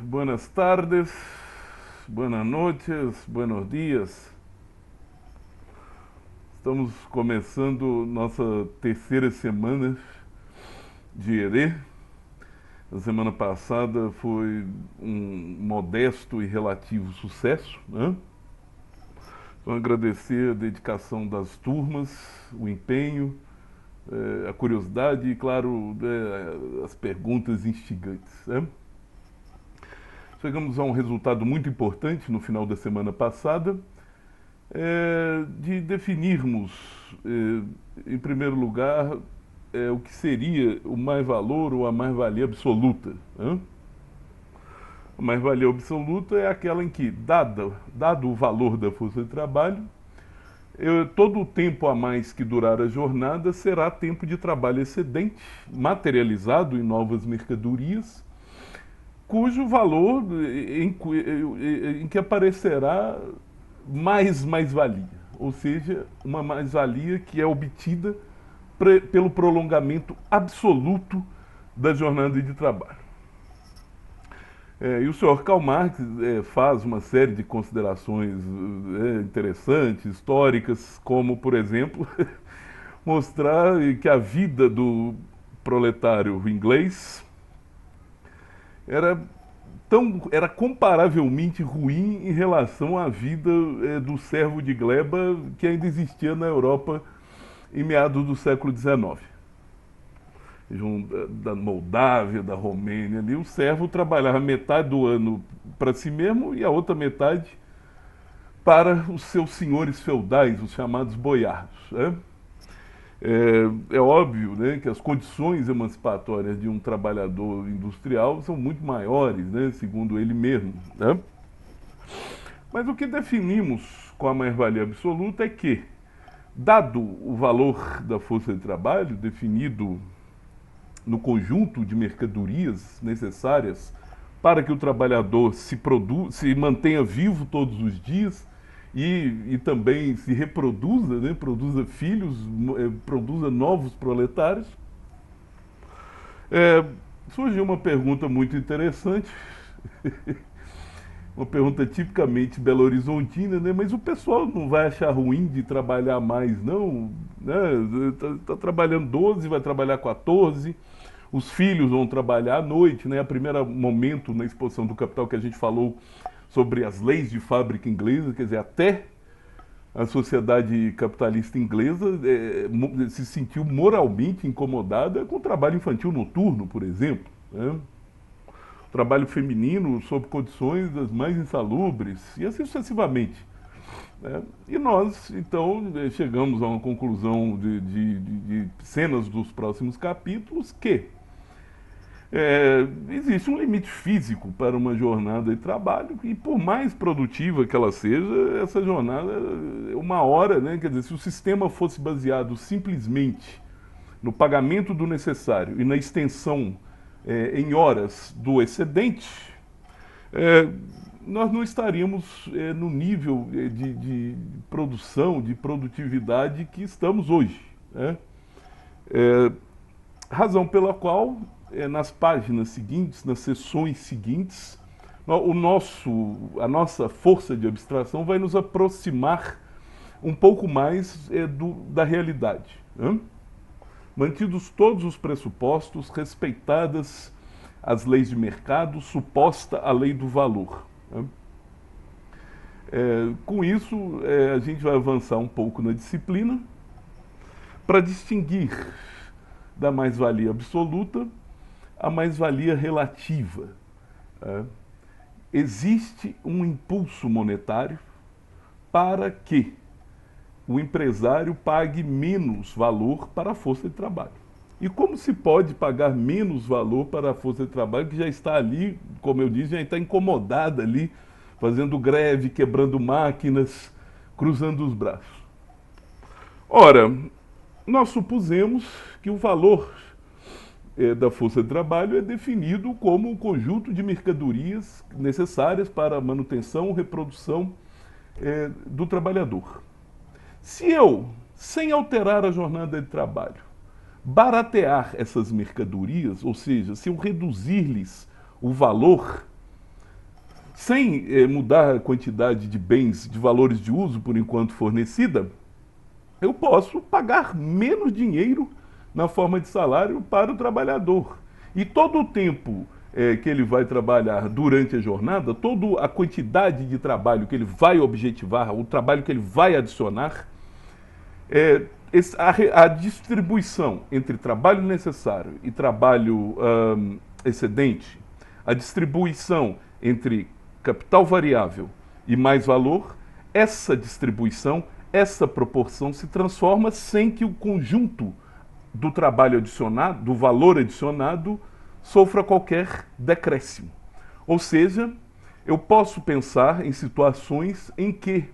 buenas tardes, buenas noches, buenos dias. Estamos começando nossa terceira semana de ERE. A semana passada foi um modesto e relativo sucesso, né? Então, agradecer a dedicação das turmas, o empenho, a curiosidade e, claro, as perguntas instigantes, né? Chegamos a um resultado muito importante no final da semana passada, de definirmos, em primeiro lugar, o que seria o mais-valor ou a mais-valia absoluta, né? A mais-valia absoluta é aquela em que, dado o valor da força de trabalho, todo o tempo a mais que durar a jornada será tempo de trabalho excedente, materializado em novas mercadorias, cujo valor em que aparecerá mais-valia, ou seja, uma mais-valia que é obtida pelo prolongamento absoluto da jornada de trabalho. E o senhor Karl Marx faz uma série de considerações interessantes, históricas, como, por exemplo, mostrar que a vida do proletário inglês era comparavelmente ruim em relação à vida do servo de gleba que ainda existia na Europa em meados do século XIX. Da Moldávia, da Romênia, ali, o servo trabalhava metade do ano para si mesmo e a outra metade para os seus senhores feudais, os chamados boiardos, né? É óbvio, né, que as condições emancipatórias de um trabalhador industrial são muito maiores, né, segundo ele mesmo, né? Mas o que definimos com a mais-valia absoluta é que, dado o valor da força de trabalho definido no conjunto de mercadorias necessárias para que o trabalhador se mantenha vivo todos os dias e também se reproduza, né, produza filhos, produza novos proletários, surgiu uma pergunta muito interessante, uma pergunta tipicamente belo-horizontina, né? Mas o pessoal não vai achar ruim de trabalhar mais, não? Né? Tá trabalhando 12, vai trabalhar 14, os filhos vão trabalhar à noite, né? A primeiro momento na exposição do Capital que a gente falou sobre as leis de fábrica inglesa, quer dizer, até a sociedade capitalista inglesa se sentiu moralmente incomodada com o trabalho infantil noturno, por exemplo, né? Trabalho feminino sob condições das mais insalubres, e assim sucessivamente, né? E nós, então, chegamos a uma conclusão de cenas dos próximos capítulos que existe um limite físico para uma jornada de trabalho e por mais produtiva que ela seja, essa jornada, uma hora, né? Quer dizer, se o sistema fosse baseado simplesmente no pagamento do necessário e na extensão em horas do excedente, nós não estaríamos no nível de produção, de produtividade que estamos hoje, né? Razão pela qual, nas páginas seguintes, nas sessões seguintes, a nossa força de abstração vai nos aproximar um pouco mais da realidade, né? Mantidos todos os pressupostos, respeitadas as leis de mercado, suposta a lei do valor, né? Com isso, a gente vai avançar um pouco na disciplina para distinguir da mais-valia absoluta a mais-valia relativa, né? Existe um impulso monetário para que o empresário pague menos valor para a força de trabalho. E como se pode pagar menos valor para a força de trabalho que já está ali, como eu disse, já está incomodada ali, fazendo greve, quebrando máquinas, cruzando os braços? Ora, nós supusemos que o valor da força de trabalho é definido como um conjunto de mercadorias necessárias para a manutenção e reprodução do trabalhador. Se eu, sem alterar a jornada de trabalho, baratear essas mercadorias, ou seja, se eu reduzir-lhes o valor, sem mudar a quantidade de bens, de valores de uso por enquanto fornecida, eu posso pagar menos dinheiro na forma de salário para o trabalhador. E todo o tempo que ele vai trabalhar durante a jornada, toda a quantidade de trabalho que ele vai objetivar, o trabalho que ele vai adicionar, a distribuição entre trabalho necessário e trabalho excedente, a distribuição entre capital variável e mais valor, essa distribuição, essa proporção se transforma sem que o conjunto do trabalho adicionado, do valor adicionado, sofra qualquer decréscimo. Ou seja, eu posso pensar em situações em que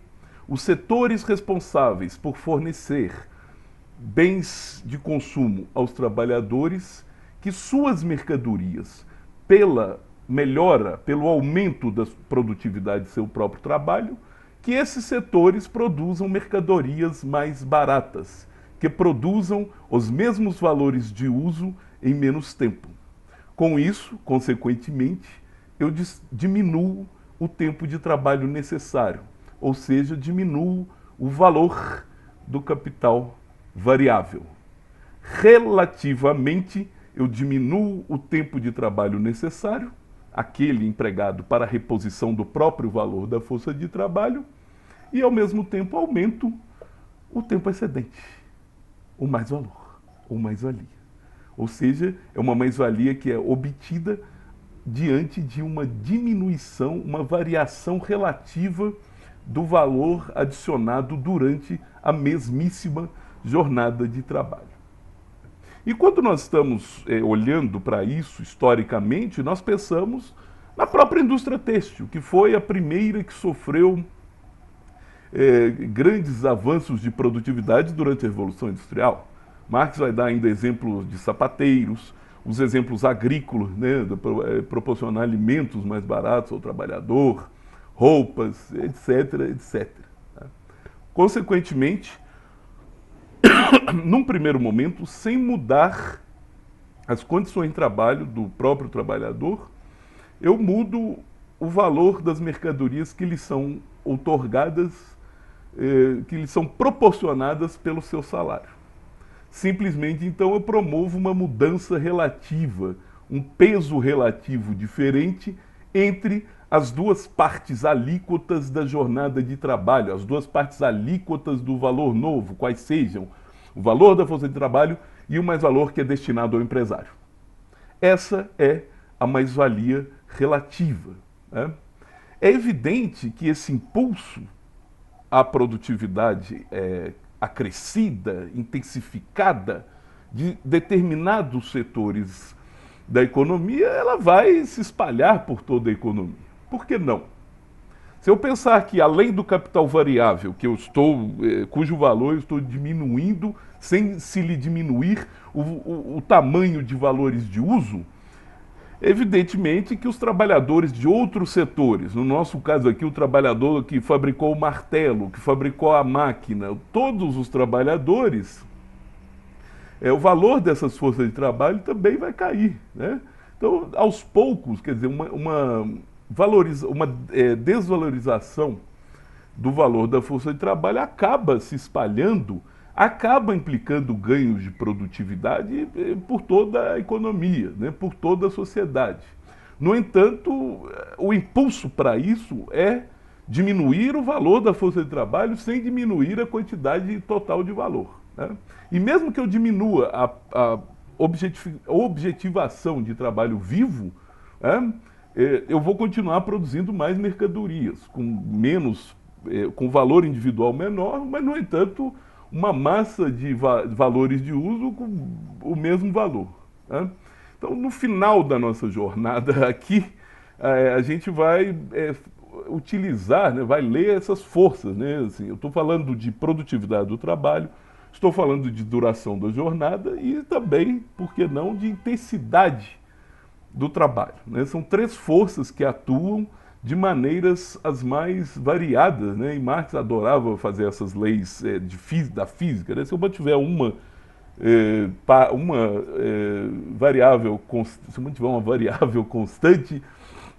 os setores responsáveis por fornecer bens de consumo aos trabalhadores, que suas mercadorias, pela melhora, pelo aumento da produtividade de seu próprio trabalho, que esses setores produzam mercadorias mais baratas, que produzam os mesmos valores de uso em menos tempo. Com isso, consequentemente, eu diminuo o tempo de trabalho necessário, ou seja, diminuo o valor do capital variável. Relativamente, eu diminuo o tempo de trabalho necessário, aquele empregado para a reposição do próprio valor da força de trabalho, e ao mesmo tempo aumento o tempo excedente, o mais-valor, ou mais-valia. Ou seja, é uma mais-valia que é obtida diante de uma diminuição, uma variação relativa do valor adicionado durante a mesmíssima jornada de trabalho. E quando nós estamos olhando para isso historicamente, nós pensamos na própria indústria têxtil, que foi a primeira que sofreu grandes avanços de produtividade durante a Revolução Industrial. Marx vai dar ainda exemplos de sapateiros, os exemplos agrícolas, né, de proporcionar alimentos mais baratos ao trabalhador, roupas, etc, etc. Consequentemente, num primeiro momento, sem mudar as condições de trabalho do próprio trabalhador, eu mudo o valor das mercadorias que lhe são outorgadas, que lhe são proporcionadas pelo seu salário. Simplesmente, então, eu promovo uma mudança relativa, um peso relativo diferente entre as duas partes alíquotas da jornada de trabalho, as duas partes alíquotas do valor novo, quais sejam o valor da força de trabalho e o mais-valor que é destinado ao empresário. Essa é a mais-valia relativa, né? É evidente que esse impulso à produtividade acrescida, intensificada de determinados setores da economia, ela vai se espalhar por toda a economia. Por que não? Se eu pensar que além do capital variável, cujo valor eu estou diminuindo, sem se lhe diminuir o tamanho de valores de uso, evidentemente que os trabalhadores de outros setores, no nosso caso aqui o trabalhador que fabricou o martelo, que fabricou a máquina, todos os trabalhadores, o valor dessas forças de trabalho também vai cair, né? Então, aos poucos, quer dizer, uma desvalorização do valor da força de trabalho acaba se espalhando, acaba implicando ganhos de produtividade por toda a economia, né, por toda a sociedade. No entanto, o impulso para isso é diminuir o valor da força de trabalho sem diminuir a quantidade total de valor, né? E mesmo que eu diminua a objetivação de trabalho vivo, né, eu vou continuar produzindo mais mercadorias, com valor individual menor, mas, no entanto, uma massa de valores de uso com o mesmo valor, né? Então, no final da nossa jornada aqui, a gente vai utilizar, né, vai ler essas forças, né? Assim, eu estou falando de produtividade do trabalho, estou falando de duração da jornada e também, por que não, de intensidade do trabalho, né? São três forças que atuam de maneiras as mais variadas, né? E Marx adorava fazer essas leis da física, né? Se eu mantiver uma variável constante,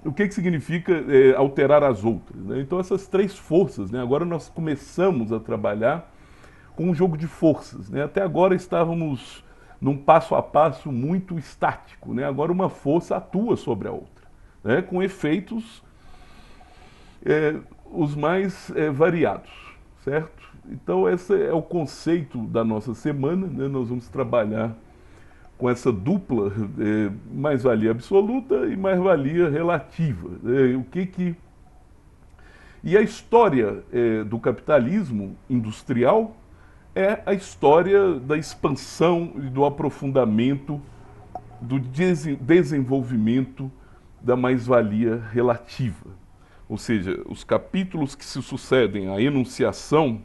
o que significa alterar as outras, né? Então essas três forças, né? Agora nós começamos a trabalhar com um jogo de forças, né? Até agora estávamos num passo a passo muito estático, né? Agora uma força atua sobre a outra, né? Com efeitos os mais variados, certo? Então esse é o conceito da nossa semana, né? Nós vamos trabalhar com essa dupla mais-valia absoluta e mais-valia relativa. E a história do capitalismo industrial é a história da expansão e do aprofundamento, do desenvolvimento da mais-valia relativa. Ou seja, os capítulos que se sucedem à enunciação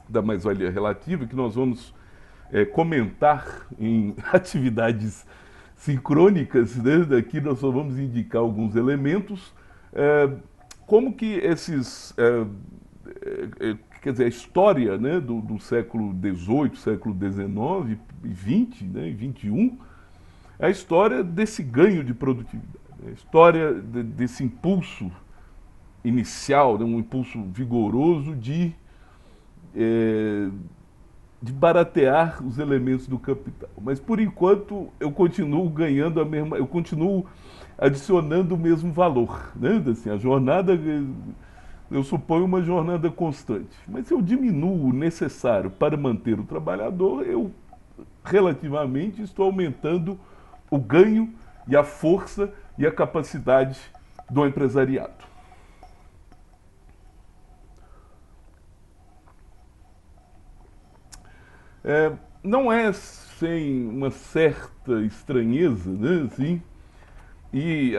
da mais-valia relativa, que nós vamos comentar em atividades sincrônicas, né? Daqui nós só vamos indicar alguns elementos, como que esses, quer dizer, a história, né, do século XVIII, século XIX e XX, né, e XXI, é a história desse ganho de produtividade, a história desse impulso inicial, né, um impulso vigoroso de baratear os elementos do capital. Mas por enquanto eu continuo ganhando eu continuo adicionando o mesmo valor, né? Assim, a jornada, eu suponho uma jornada constante. Mas se eu diminuo o necessário para manter o trabalhador, eu relativamente estou aumentando o ganho e a força e a capacidade do empresariado. Não é sem uma certa estranheza, né, assim, e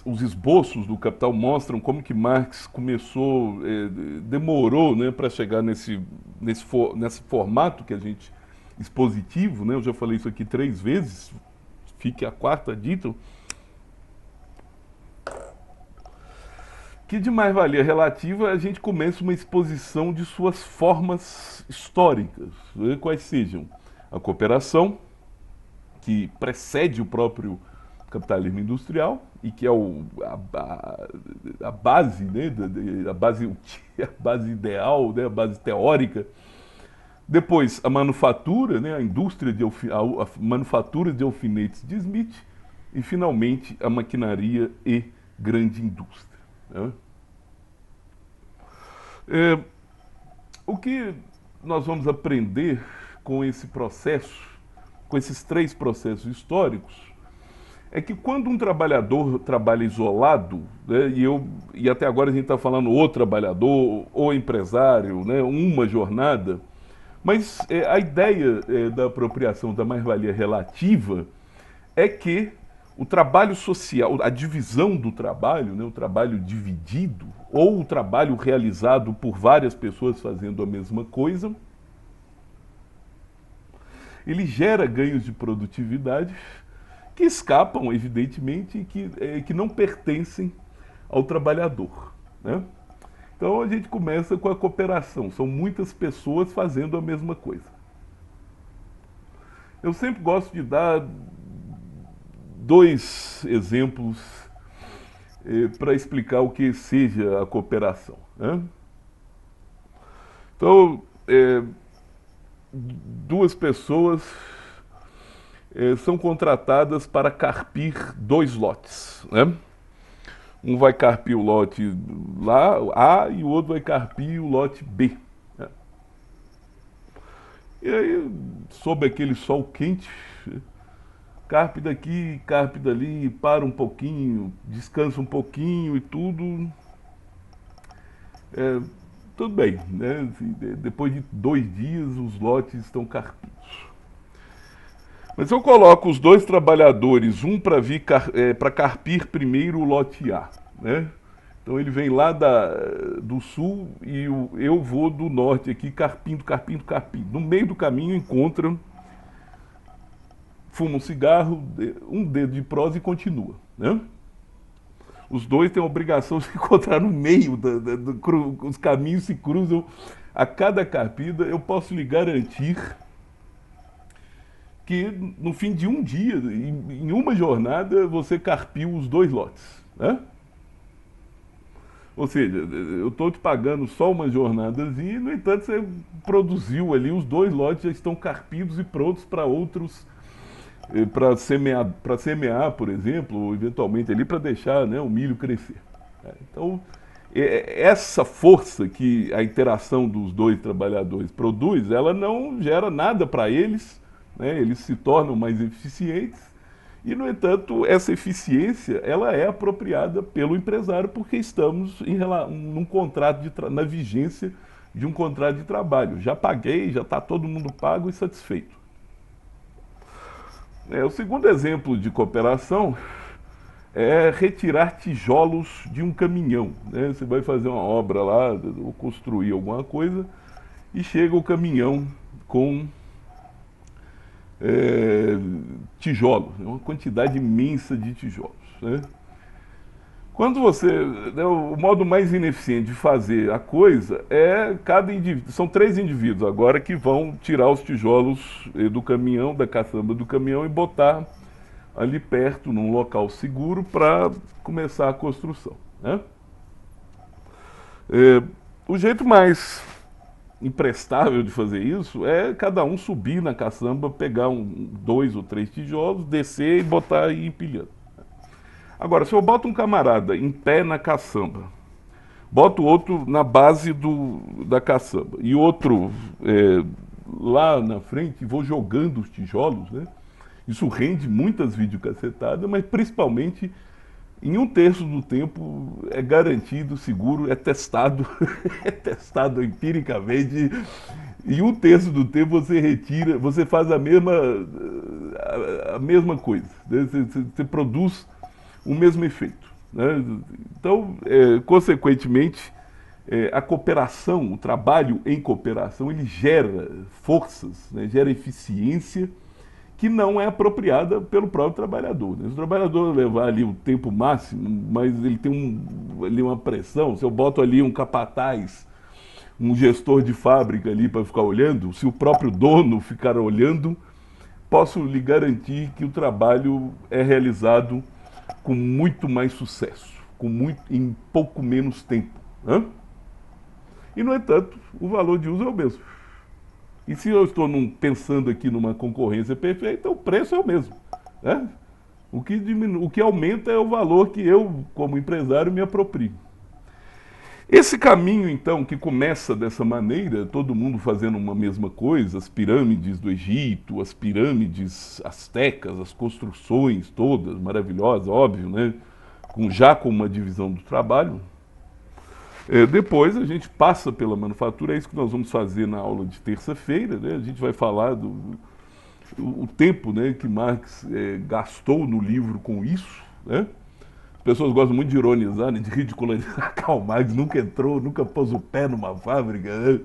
os esboços do Capital mostram como que Marx começou, demorou, né, para chegar nesse formato que a gente, expositivo, né, eu já falei isso aqui 3 vezes, fique a 4ª dita, que de mais-valia relativa a gente começa uma exposição de suas formas históricas, né, quais sejam a cooperação, que precede o próprio capitalismo industrial e que é a base, né, a base ideal, né, a base teórica. Depois a manufatura, né, a indústria a manufatura de alfinetes de Smith e finalmente a maquinaria e grande indústria. Né? O que nós vamos aprender com esse processo, com esses 3 processos históricos, é que quando um trabalhador trabalha isolado, né, e até agora a gente está falando o trabalhador, o empresário, né, uma jornada, mas a ideia da apropriação da mais-valia relativa é que o trabalho social, a divisão do trabalho, né, o trabalho dividido, ou o trabalho realizado por várias pessoas fazendo a mesma coisa, ele gera ganhos de produtividade que escapam, evidentemente, que não pertencem ao trabalhador, né? Então a gente começa com a cooperação, são muitas pessoas fazendo a mesma coisa. Eu sempre gosto de dar 2 exemplos para explicar o que seja a cooperação, né? Então, 2 pessoas são contratadas para carpir 2 lotes, né? Um vai carpir o lote lá, A, e o outro vai carpir o lote B. Né? E aí, sob aquele sol quente, carpe daqui, carpe dali, para um pouquinho, descansa um pouquinho e tudo. Tudo bem, né? Depois de 2 dias, os lotes estão carpidos. Mas eu coloco os 2 trabalhadores, um para vir para carpir primeiro o lote A, né? Então ele vem lá do sul e eu vou do norte aqui, carpindo. No meio do caminho encontram, fuma um cigarro, um dedo de prosa e continua, né? Os 2 têm a obrigação de se encontrar no meio, os caminhos se cruzam a cada carpida. Eu posso lhe garantir que no fim de um dia, em uma jornada, você carpiu os 2 lotes, né? Ou seja, eu estou te pagando só uma jornadazinha e, no entanto, você produziu ali, os 2 lotes já estão carpidos e prontos para outros, para semear, por exemplo, ou eventualmente ali para deixar, né, o milho crescer. Então, essa força que a interação dos 2 trabalhadores produz, ela não gera nada para eles, né, eles se tornam mais eficientes. E, no entanto, essa eficiência ela é apropriada pelo empresário porque estamos num contrato na vigência de um contrato de trabalho. Já paguei, já está todo mundo pago e satisfeito. O segundo exemplo de cooperação é retirar tijolos de um caminhão, né? Você vai fazer uma obra lá, ou construir alguma coisa, e chega o caminhão com tijolos, uma quantidade imensa de tijolos, né? Quando o modo mais ineficiente de fazer a coisa é cada indivíduo, são 3 indivíduos agora que vão tirar os tijolos do caminhão, da caçamba do caminhão e botar ali perto, num local seguro, para começar a construção, né? O jeito mais imprestável de fazer isso é cada um subir na caçamba, pegar 2 ou 3 tijolos, descer e botar aí empilhando. Agora, se eu boto um camarada em pé na caçamba, boto outro na base da caçamba e outro lá na frente, e vou jogando os tijolos, né? Isso rende muitas videocassetadas, mas principalmente em 1/3 do tempo é garantido, seguro, é testado, é testado empiricamente. Em 1/3 do tempo você retira, você faz a mesma coisa, né? Você produz o mesmo efeito, né? Então, consequentemente, a cooperação, o trabalho em cooperação, ele gera forças, né? Gera eficiência que não é apropriada pelo próprio trabalhador, né? Se o trabalhador levar ali o tempo máximo, mas ele tem ali uma pressão, se eu boto ali um capataz, um gestor de fábrica ali para ficar olhando, se o próprio dono ficar olhando, posso lhe garantir que o trabalho é realizado com muito mais sucesso, em pouco menos tempo, né? E, no entanto, o valor de uso é o mesmo. E se eu estou pensando aqui numa concorrência perfeita, o preço é o mesmo, né? O que aumenta é o valor que eu, como empresário, me aproprio. Esse caminho, então, que começa dessa maneira, todo mundo fazendo uma mesma coisa, as pirâmides do Egito, as pirâmides astecas, as construções todas maravilhosas, óbvio, né? Já com uma divisão do trabalho. Depois a gente passa pela manufatura, é isso que nós vamos fazer na aula de terça-feira, né? A gente vai falar o tempo, né, que Marx gastou no livro com isso, né? As pessoas gostam muito de ironizar, né, de ridicularizar. Karl Marx nunca entrou, nunca pôs o pé numa fábrica, né?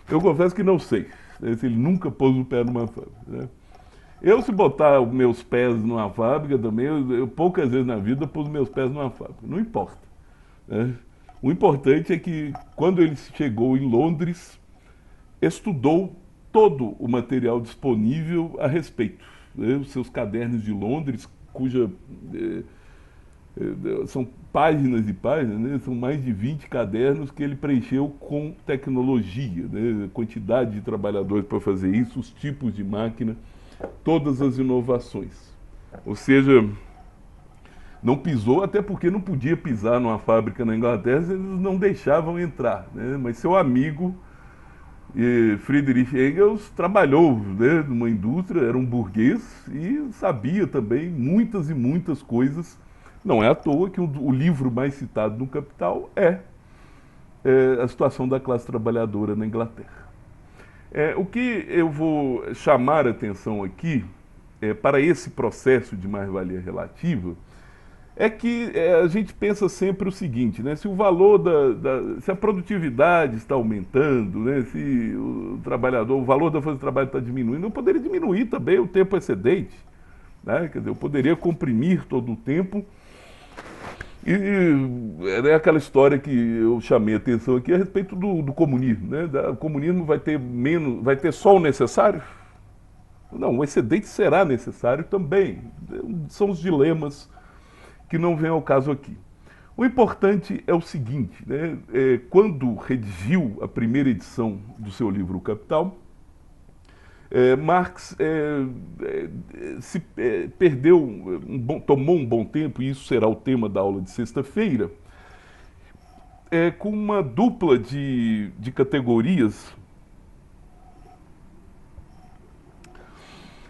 Eu confesso que não sei, né, se ele nunca pôs o pé numa fábrica, né? Eu, se botar os meus pés numa fábrica também, eu poucas vezes na vida pus meus pés numa fábrica, não importa, né? O importante é que, quando ele chegou em Londres, estudou todo o material disponível a respeito, né? Os seus cadernos de Londres, são páginas e páginas, né? São mais de 20 cadernos que ele preencheu com tecnologia, né? Quantidade de trabalhadores para fazer isso, os tipos de máquina, todas as inovações. Ou seja, não pisou, até porque não podia pisar numa fábrica na Inglaterra, eles não deixavam entrar, né? Mas seu amigo Friedrich Engels trabalhou, né, numa indústria, era um burguês e sabia também muitas e muitas coisas. Não é à toa que o livro mais citado no Capital é a situação da classe trabalhadora na Inglaterra. O que eu vou chamar a atenção aqui para esse processo de mais-valia relativa é que a gente pensa sempre o seguinte, né? Se o valor se a produtividade está aumentando, né? Se o valor da força de trabalho está diminuindo, eu poderia diminuir também o tempo excedente, né? Quer dizer, eu poderia comprimir todo o tempo. E é aquela história que eu chamei a atenção aqui a respeito do comunismo, né? O comunismo vai ter só o necessário? Não, o excedente será necessário também. São os dilemas que não vem ao caso aqui. O importante é o seguinte, né? Quando redigiu a primeira edição do seu livro O Capital, Marx perdeu, tomou um bom tempo, e isso será o tema da aula de sexta-feira, com uma dupla de categorias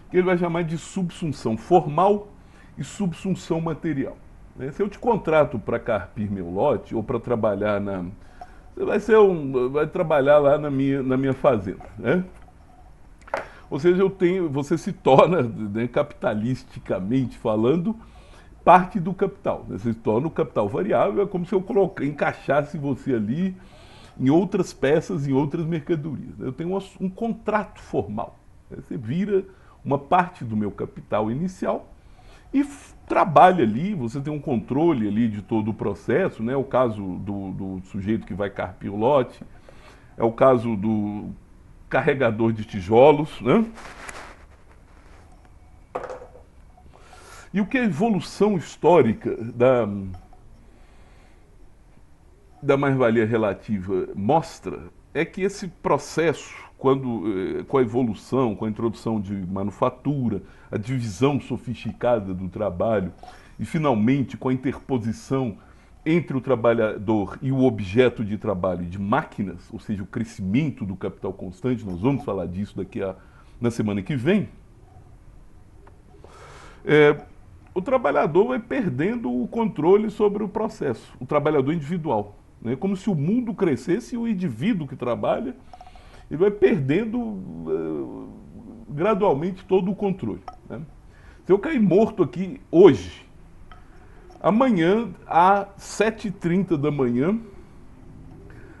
que ele vai chamar de subsunção formal e subsunção material. Se eu te contrato para carpir meu lote ou para trabalhar você vai trabalhar lá na minha fazenda, né? Ou seja, você se torna, né, capitalisticamente falando, parte do capital. Você se torna o capital variável, é como se eu encaixasse você ali em outras peças, em outras mercadorias. Eu tenho um contrato formal. Você vira uma parte do meu capital inicial e trabalha ali, você tem um controle ali de todo o processo, né? É o caso do sujeito que vai carpir o lote, é o caso do carregador de tijolos, né? E o que a evolução histórica da mais-valia relativa mostra é que esse processo, com a evolução, com a introdução de manufatura, a divisão sofisticada do trabalho e, finalmente, com a interposição entre o trabalhador e o objeto de trabalho de máquinas, ou seja, o crescimento do capital constante, nós vamos falar disso na semana que vem, o trabalhador vai perdendo o controle sobre o processo, o trabalhador individual. Né? Como se o mundo crescesse e o indivíduo que trabalha ele vai perdendo gradualmente todo o controle. Né? Se eu cair morto aqui hoje, amanhã, às 7h30 da manhã,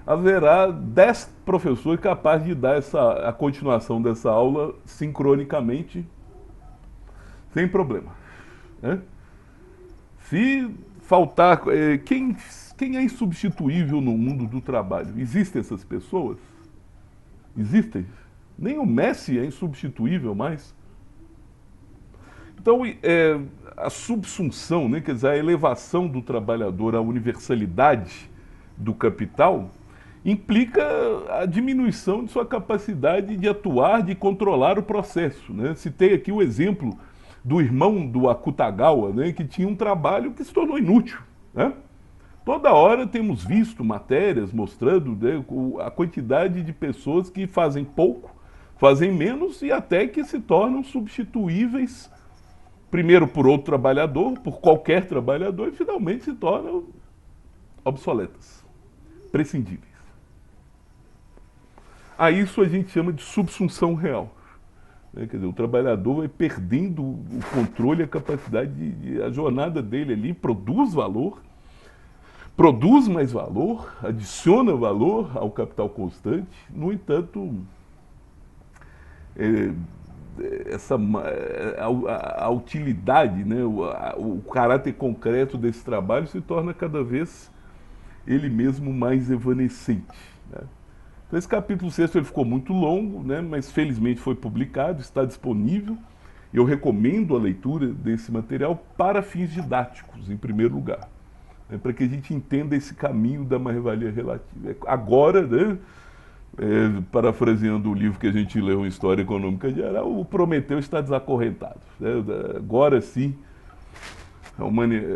haverá 10 professores capazes de dar a continuação dessa aula sincronicamente, sem problema. Né? Se faltar... Quem é insubstituível no mundo do trabalho? Existem essas pessoas? Existem? Nem o Messi é insubstituível mais. Então, a subsunção, né, quer dizer, a elevação do trabalhador à universalidade do capital, implica a diminuição de sua capacidade de atuar, de controlar o processo. Né? Citei aqui o exemplo do irmão do Akutagawa, né, que tinha um trabalho que se tornou inútil. Né? Toda hora temos visto matérias mostrando, né, a quantidade de pessoas que fazem pouco, fazem menos e até que se tornam substituíveis, primeiro por outro trabalhador, por qualquer trabalhador, e finalmente se tornam obsoletas, prescindíveis. A isso a gente chama de subsunção real. Quer dizer, o trabalhador vai perdendo o controle, a capacidade a jornada dele ali produz valor, produz mais valor, adiciona valor ao capital constante. No entanto, a utilidade, né, o caráter concreto desse trabalho se torna cada vez ele mesmo mais evanescente. Né? Então, esse capítulo 6 ele ficou muito longo, né, mas felizmente foi publicado, está disponível. Eu recomendo a leitura desse material para fins didáticos, em primeiro lugar. Para que a gente entenda esse caminho da mais-valia relativa. Agora, né, parafraseando o livro que a gente leu em História Econômica Geral, o Prometeu está desacorrentado. Né? Agora sim,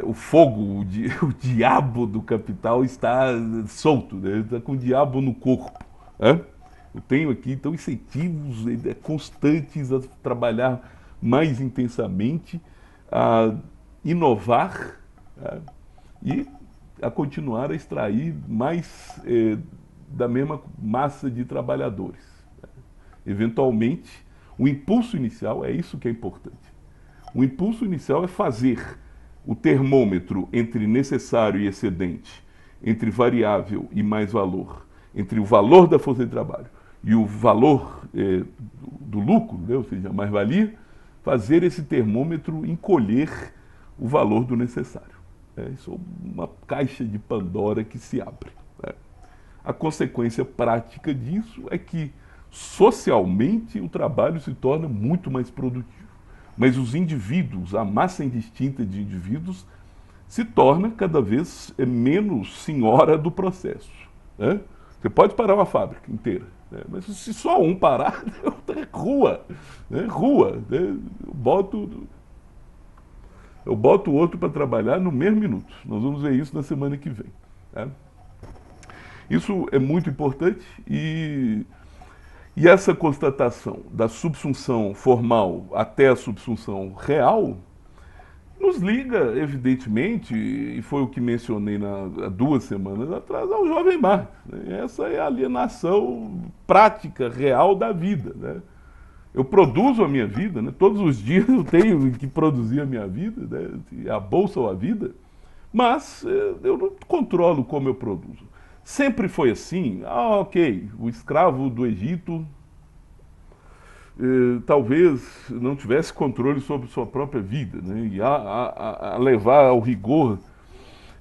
o fogo, o diabo do capital está solto, né? Está com o diabo no corpo. Né? Eu tenho aqui, então, incentivos constantes a trabalhar mais intensamente, a inovar, né? E a continuar a extrair mais da mesma massa de trabalhadores. Eventualmente, o impulso inicial é isso que é importante. O impulso inicial é fazer o termômetro entre necessário e excedente, entre variável e mais valor, entre o valor da força de trabalho e o valor do lucro, né, ou seja, a mais-valia, fazer esse termômetro encolher o valor do necessário. Isso é uma caixa de Pandora que se abre. Né? A consequência prática disso é que, socialmente, o trabalho se torna muito mais produtivo. Mas os indivíduos, a massa indistinta de indivíduos, se torna cada vez menos senhora do processo, né? Você pode parar uma fábrica inteira, né? Mas se só um parar, é rua, né? Rua, né? Eu boto o outro para trabalhar no mesmo minuto. Nós vamos ver isso na semana que vem, né? Isso é muito importante e essa constatação da subsunção formal até a subsunção real nos liga, evidentemente, e foi o que mencionei há 2 semanas atrás, ao jovem Marx, né? Essa é a alienação prática, real da vida, né? Eu produzo a minha vida, né? Todos os dias eu tenho que produzir a minha vida, né? A bolsa ou a vida, mas eu não controlo como eu produzo. Sempre foi assim, ok, o escravo do Egito talvez não tivesse controle sobre sua própria vida, né? E a levar ao rigor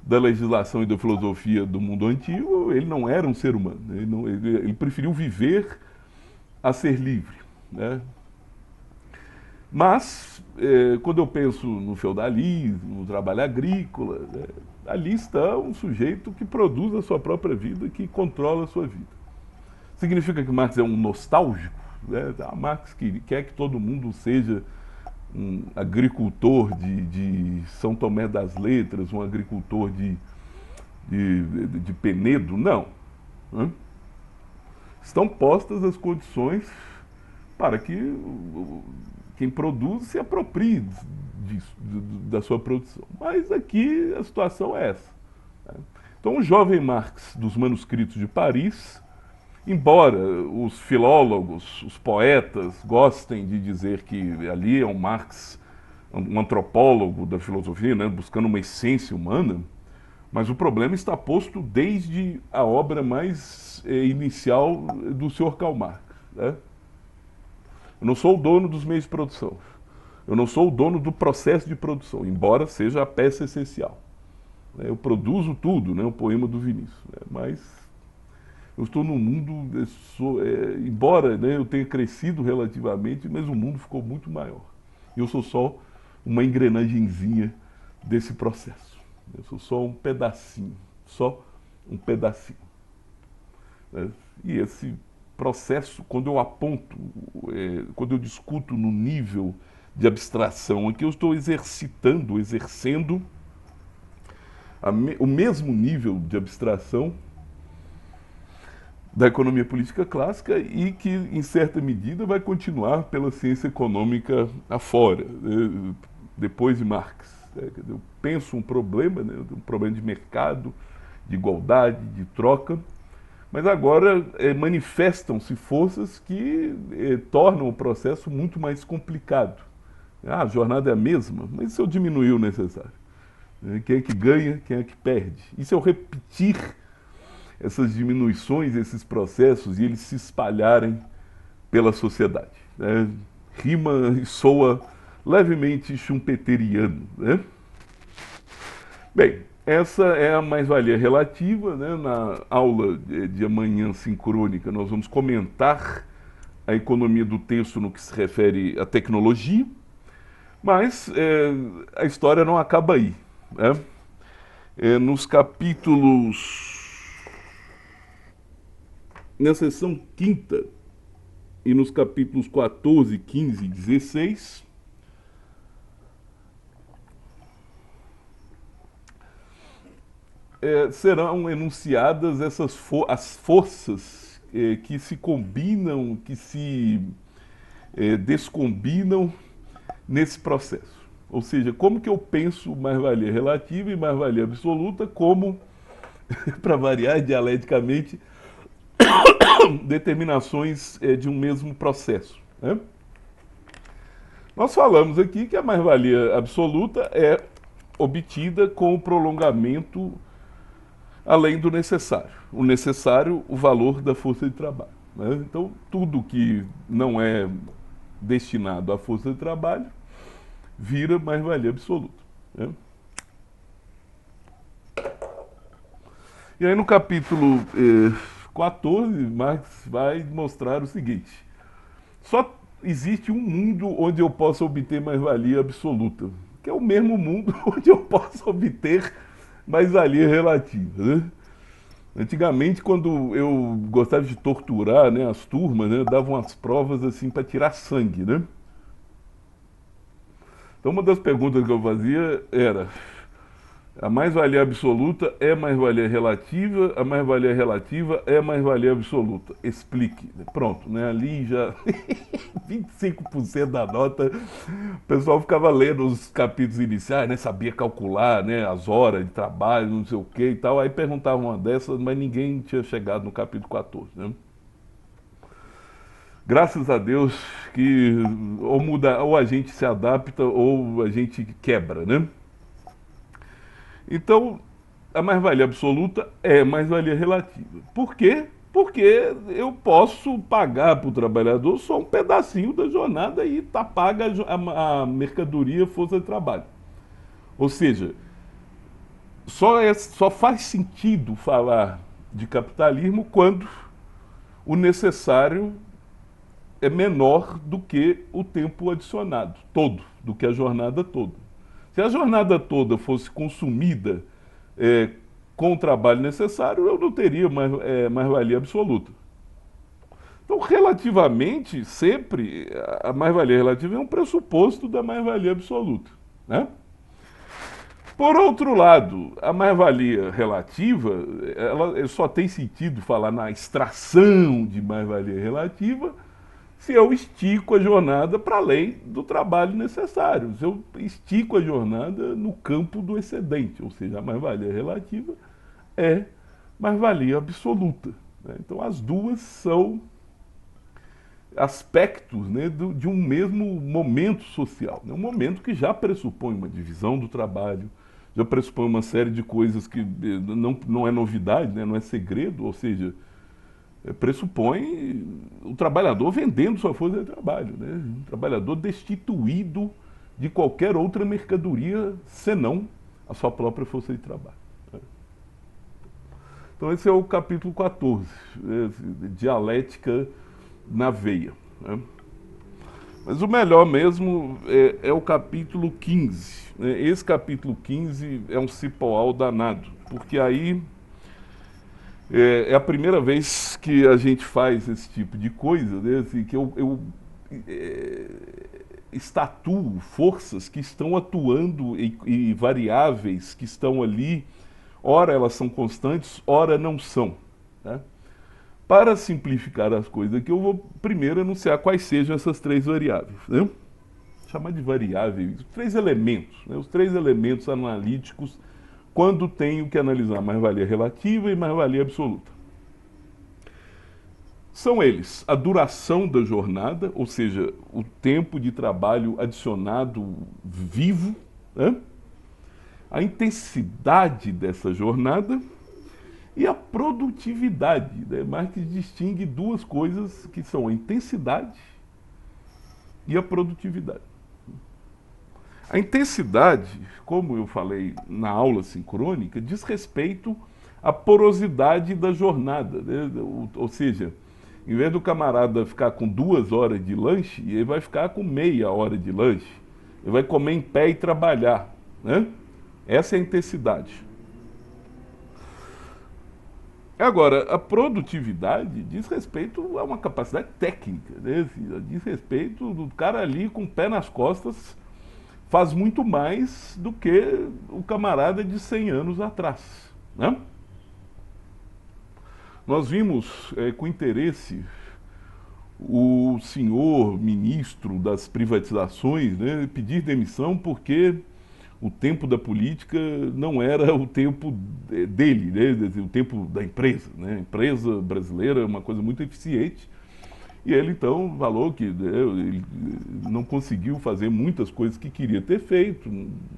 da legislação e da filosofia do mundo antigo, ele não era um ser humano, né? Ele preferiu viver a ser livre, né? Mas, quando eu penso no feudalismo, no trabalho agrícola, né, ali está um sujeito que produz a sua própria vida, que controla a sua vida. Significa que Marx é um nostálgico? Né? Marx quer que todo mundo seja um agricultor de São Tomé das Letras, um agricultor de Penedo? Não. Né? Estão postas as condições para que quem produz se aproprie da sua produção. Mas aqui a situação é essa, né? Então o jovem Marx dos manuscritos de Paris, embora os filólogos, os poetas gostem de dizer que ali é um Marx, um antropólogo da filosofia, né, buscando uma essência humana, mas o problema está posto desde a obra mais inicial do Sr. Karl Marx, né? Eu não sou o dono dos meios de produção. Eu não sou o dono do processo de produção, embora seja a peça essencial. Eu produzo tudo, né, o poema do Vinícius, né, mas eu estou num mundo, embora, né, eu tenha crescido relativamente, mas o mundo ficou muito maior. E eu sou só uma engrenagemzinha desse processo. Eu sou só um pedacinho, né? E esse processo, quando eu aponto, quando eu discuto no nível de abstração, em que eu estou exercendo o mesmo nível de abstração da economia política clássica e que, em certa medida, vai continuar pela ciência econômica afora, depois de Marx. Eu penso um problema, né, um problema de mercado, de igualdade, de troca, mas agora manifestam-se forças que tornam o processo muito mais complicado. A jornada é a mesma, mas se eu diminuir o necessário? Quem é que ganha, quem é que perde? E se eu repetir essas diminuições, esses processos, e eles se espalharem pela sociedade, né? Rima e soa levemente schumpeteriano, né? Bem, essa é a mais-valia relativa, né? Na aula de amanhã sincrônica nós vamos comentar a economia do texto no que se refere à tecnologia, mas a história não acaba aí, né? Nos capítulos... Na seção 5ª e nos capítulos 14, 15 e 16, serão enunciadas as forças que se combinam, que se descombinam nesse processo. Ou seja, como que eu penso mais-valia relativa e mais-valia absoluta como, para variar dialeticamente, determinações de um mesmo processo, né? Nós falamos aqui que a mais-valia absoluta é obtida com o prolongamento além do necessário. O necessário, o valor da força de trabalho, né? Então, tudo que não é destinado à força de trabalho vira mais-valia absoluta, né? E aí no capítulo 14, Marx vai mostrar o seguinte: só existe um mundo onde eu possa obter mais-valia absoluta, que é o mesmo mundo onde eu posso obter mais-valia relativa, né? Antigamente, quando eu gostava de torturar, né, as turmas, né, davam umas provas assim para tirar sangue, né? Então uma das perguntas que eu fazia era: a mais-valia absoluta é mais-valia relativa, a mais-valia relativa é mais-valia absoluta. Explique. Pronto, né? Ali já 25% da nota, o pessoal ficava lendo os capítulos iniciais, né? Sabia calcular, né? As horas de trabalho, não sei o que e tal. Aí perguntavam uma dessas, mas ninguém tinha chegado no capítulo 14, né? Graças a Deus que ou muda, ou a gente se adapta ou a gente quebra, né? Então, a mais-valia absoluta é mais-valia relativa. Por quê? Porque eu posso pagar para o trabalhador só um pedacinho da jornada e está paga a mercadoria, força de trabalho. Ou seja, só faz sentido falar de capitalismo quando o necessário é menor do que o tempo adicionado, todo, do que a jornada toda. Se a jornada toda fosse consumida com o trabalho necessário, eu não teria mais-valia absoluta. Então, relativamente, sempre, a mais-valia relativa é um pressuposto da mais-valia absoluta, né? Por outro lado, a mais-valia relativa, ela só tem sentido falar na extração de mais-valia relativa se eu estico a jornada para além do trabalho necessário, se eu estico a jornada no campo do excedente, ou seja, a mais-valia relativa é mais-valia absoluta, né? Então as duas são aspectos, né, de um mesmo momento social, né? Um momento que já pressupõe uma divisão do trabalho, já pressupõe uma série de coisas que não é novidade, né, não é segredo, ou seja, pressupõe o trabalhador vendendo sua força de trabalho, né? Um trabalhador destituído de qualquer outra mercadoria senão a sua própria força de trabalho, né? Então esse é o capítulo 14, né? Dialética na veia, né? Mas o melhor mesmo é o capítulo 15, né? Esse capítulo 15 é um cipoal danado, porque aí é a primeira vez que a gente faz esse tipo de coisa, né? Assim, que eu estatuo forças que estão atuando e variáveis que estão ali, ora elas são constantes, ora não são, né? Para simplificar as coisas aqui, eu vou primeiro anunciar quais sejam essas três variáveis, né? Chamar de variáveis, três elementos, né? Os três elementos analíticos quando tenho que analisar mais-valia relativa e mais-valia absoluta. São eles a duração da jornada, ou seja, o tempo de trabalho adicionado vivo, né? A intensidade dessa jornada e a produtividade, né? Marx distingue duas coisas que são a intensidade e a produtividade. A intensidade, como eu falei na aula sincrônica, diz respeito à porosidade da jornada, né? Ou seja, em vez do camarada ficar com 2 horas de lanche, ele vai ficar com meia hora de lanche. Ele vai comer em pé e trabalhar, né? Essa é a intensidade. Agora, a produtividade diz respeito a uma capacidade técnica, né? Diz respeito do cara ali com o pé nas costas, faz muito mais do que o camarada de 100 anos atrás, né? Nós vimos com interesse o senhor ministro das privatizações, né, pedir demissão porque o tempo da política não era o tempo dele, né, o tempo da empresa, né? A empresa brasileira é uma coisa muito eficiente. E ele então falou que ele não conseguiu fazer muitas coisas que queria ter feito,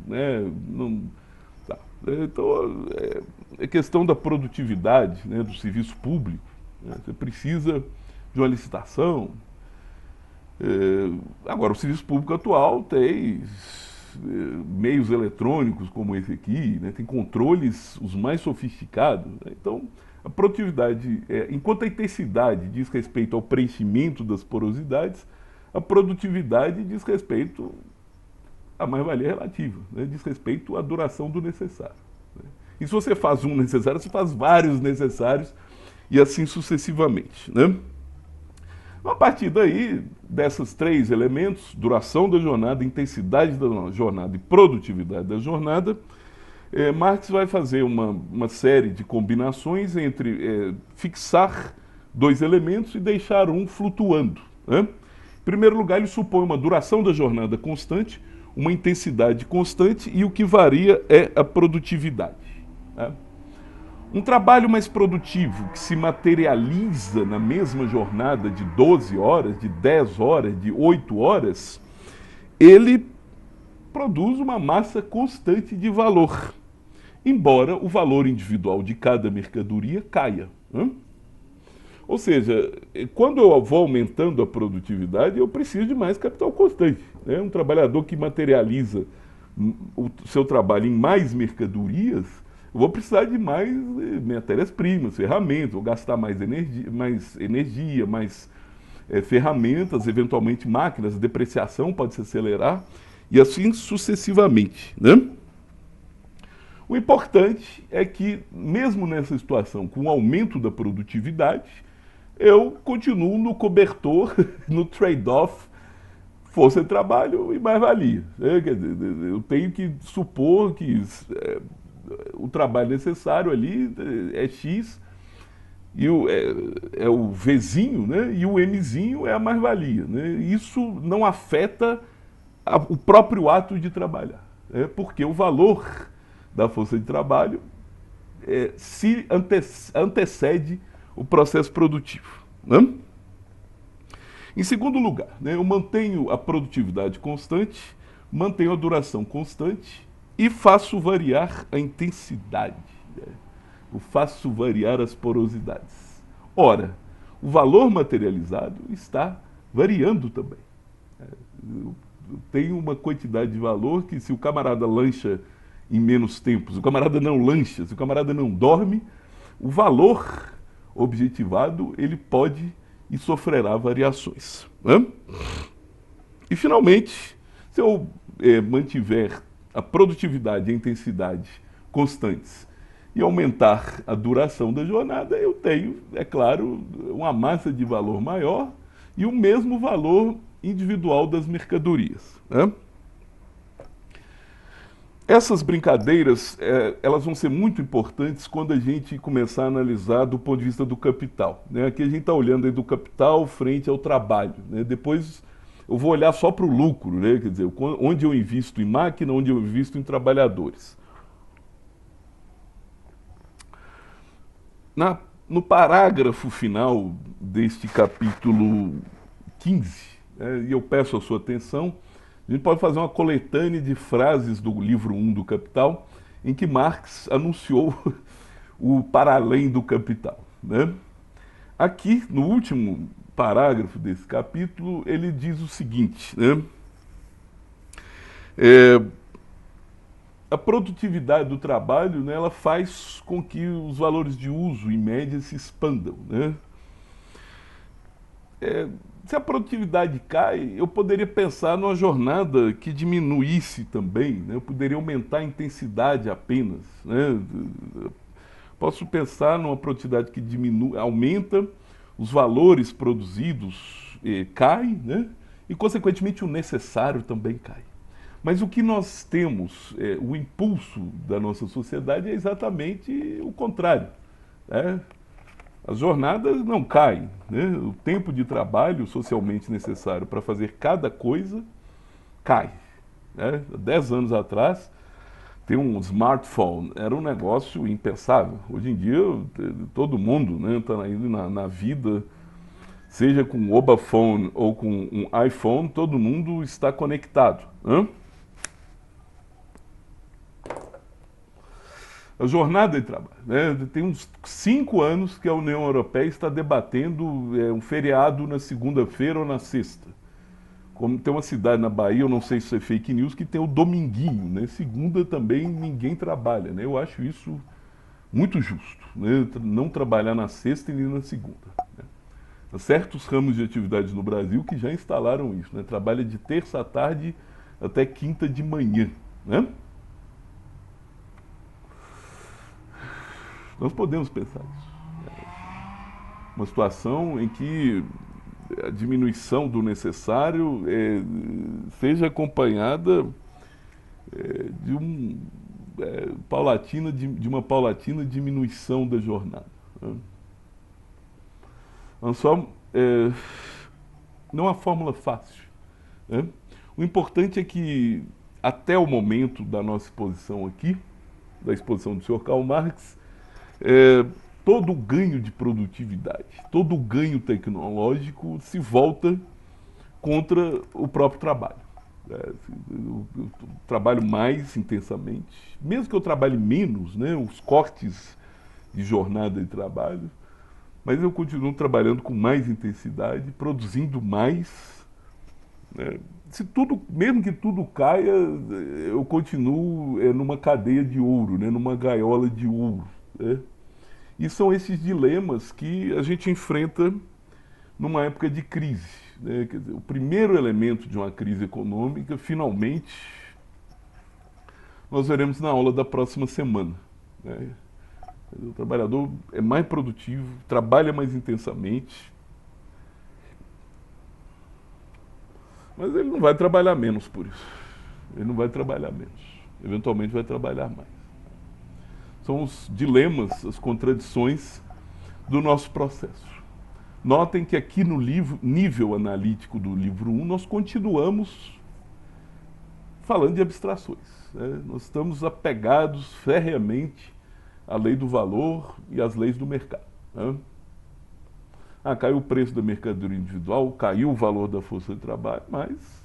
né? Não, tá. Então, é questão da produtividade, né, do serviço público, né? Você precisa de uma licitação. Agora, o serviço público atual tem meios eletrônicos como esse aqui, né? Tem controles os mais sofisticados, né? Então, a produtividade, enquanto a intensidade diz respeito ao preenchimento das porosidades, a produtividade diz respeito a mais-valia relativa, né? Diz respeito à duração do necessário. Né? E se você faz um necessário, você faz vários necessários e assim sucessivamente. Né? A partir daí, desses três elementos, duração da jornada, intensidade da jornada e produtividade da jornada, Marx vai fazer uma série de combinações entre fixar dois elementos e deixar um flutuando. Né? Em primeiro lugar, ele supõe uma duração da jornada constante, uma intensidade constante e o que varia é a produtividade. Né? Um trabalho mais produtivo que se materializa na mesma jornada de 12 horas, de 10 horas, de 8 horas, ele produz uma massa constante de valor, embora o valor individual de cada mercadoria caia. Né? Ou seja, quando eu vou aumentando a produtividade, eu preciso de mais capital constante. Né? Um trabalhador que materializa o seu trabalho em mais mercadorias, eu vou precisar de mais matérias-primas, ferramentas, vou gastar mais energia, mais ferramentas, eventualmente máquinas, a depreciação pode se acelerar, e assim sucessivamente. Né? O importante é que, mesmo nessa situação, com o aumento da produtividade, eu continuo no cobertor, no trade-off, força de trabalho e mais-valia. Né? Quer dizer, eu tenho que supor que o trabalho necessário ali é X, e é o Vzinho, né? E o Mzinho é a mais-valia. Né? Isso não afeta o próprio ato de trabalhar, né? Porque o valor da força de trabalho se antecede o processo produtivo. Né? Em segundo lugar, né, eu mantenho a produtividade constante, mantenho a duração constante e faço variar a intensidade. Né? Eu faço variar as porosidades. Ora, o valor materializado está variando também. Eu tenho uma quantidade de valor que, se o camarada lancha em menos tempo, se o camarada não lancha, se o camarada não dorme, o valor objetivado ele pode e sofrerá variações. Né? E, finalmente, se eu mantiver a produtividade e a intensidade constantes e aumentar a duração da jornada, eu tenho, é claro, uma massa de valor maior e o mesmo valor individual das mercadorias. Né? Essas brincadeiras, elas vão ser muito importantes quando a gente começar a analisar do ponto de vista do capital. Né? Aqui a gente está olhando aí do capital frente ao trabalho. Né? Depois eu vou olhar só para o lucro, né? Quer dizer, onde eu invisto em máquina, onde eu invisto em trabalhadores. No parágrafo final deste capítulo 15, e eu peço a sua atenção, a gente pode fazer uma coletânea de frases do livro 1 do Capital, em que Marx anunciou o para além do capital. Né? Aqui, no último parágrafo desse capítulo, ele diz o seguinte, né? A produtividade do trabalho, né, ela faz com que os valores de uso, em média, se expandam. Né? Se a produtividade cai, eu poderia pensar numa jornada que diminuísse também, né? Eu poderia aumentar a intensidade apenas. Né? Posso pensar numa produtividade que aumenta, os valores produzidos caem, né? E, consequentemente, o necessário também cai. Mas o que nós temos, o impulso da nossa sociedade é exatamente o contrário. Né? As jornadas não caem, né? O tempo de trabalho socialmente necessário para fazer cada coisa cai. Né? Há 10 anos atrás, ter um smartphone era um negócio impensável. Hoje em dia, todo mundo está indo na vida, seja com um Obaphone ou com um iPhone, todo mundo está conectado. Né? A jornada de trabalho. Né? Tem uns 5 anos que a União Europeia está debatendo um feriado na segunda-feira ou na sexta. Como tem uma cidade na Bahia, eu não sei se é fake news, que tem o dominguinho. Né? Segunda também ninguém trabalha. Né? Eu acho isso muito justo. Né? Não trabalhar na sexta e nem na segunda. Né? Há certos ramos de atividades no Brasil que já instalaram isso. Né? Trabalha de terça à tarde até quinta de manhã, né? Nós podemos pensar isso. Uma situação em que a diminuição do necessário seja acompanhada de uma paulatina diminuição da jornada, né? Não há fórmula fácil, né? O importante é que, até o momento da nossa exposição aqui, da exposição do Sr. Karl Marx, todo o ganho de produtividade, todo o ganho tecnológico se volta contra o próprio trabalho. Eu trabalho mais intensamente, mesmo que eu trabalhe menos, né, os cortes de jornada de trabalho, mas eu continuo trabalhando com mais intensidade, produzindo mais, né? Se tudo, mesmo que tudo caia, eu continuo numa cadeia de ouro, né, numa gaiola de ouro, né? E são esses dilemas que a gente enfrenta numa época de crise, né? Quer dizer, o primeiro elemento de uma crise econômica, finalmente, nós veremos na aula da próxima semana, né? O trabalhador é mais produtivo, trabalha mais intensamente, mas ele não vai trabalhar menos por isso. Ele não vai trabalhar menos. Eventualmente vai trabalhar mais. São os dilemas, as contradições do nosso processo. Notem que aqui no nível analítico do livro 1, nós continuamos falando de abstrações, né? Nós estamos apegados ferreamente à lei do valor e às leis do mercado, né? Caiu o preço da mercadoria individual, caiu o valor da força de trabalho, mas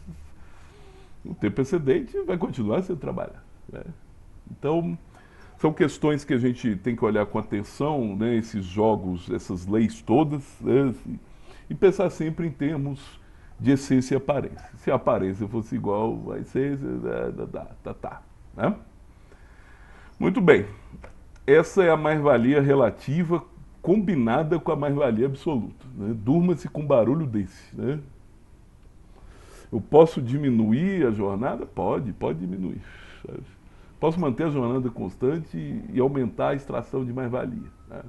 no tempo precedente vai continuar sendo trabalhado, né? Então, são questões que a gente tem que olhar com atenção, né, esses jogos, essas leis todas, né, e pensar sempre em termos de essência e aparência. Se a aparência fosse igual à essência, né? Muito bem. Essa é a mais-valia relativa combinada com a mais-valia absoluta, né? Durma-se com barulho desse, né? Eu posso diminuir a jornada? Pode diminuir, sabe? Posso manter a jornada constante e aumentar a extração de mais-valia, né?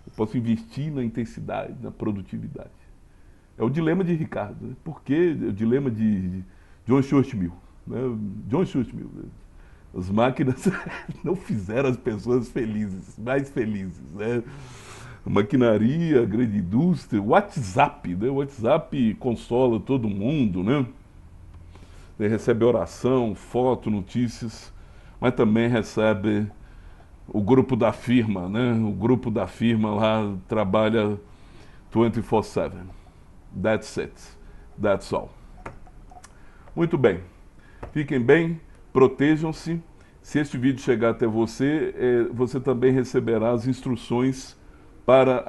Eu posso investir na intensidade, na produtividade. É o dilema de Ricardo, né? Por que o dilema de John Stuart Mill, né? John Stuart Mill, né? As máquinas não fizeram as pessoas felizes, mais felizes, né? A maquinaria, a grande indústria, o WhatsApp, né? O WhatsApp consola todo mundo, né? Ele recebe oração, foto, notícias, mas também recebe o grupo da firma, né? O grupo da firma lá trabalha 24/7. That's it. That's all. Muito bem. Fiquem bem, protejam-se. Se este vídeo chegar até você, você também receberá as instruções para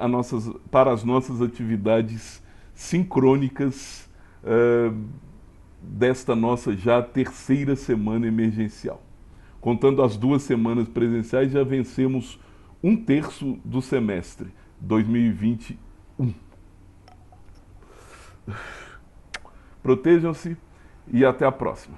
as nossas atividades sincrônicas desta nossa já terceira semana emergencial. Contando as 2 semanas presenciais, já vencemos 1/3 do semestre 2021. Protejam-se e até a próxima.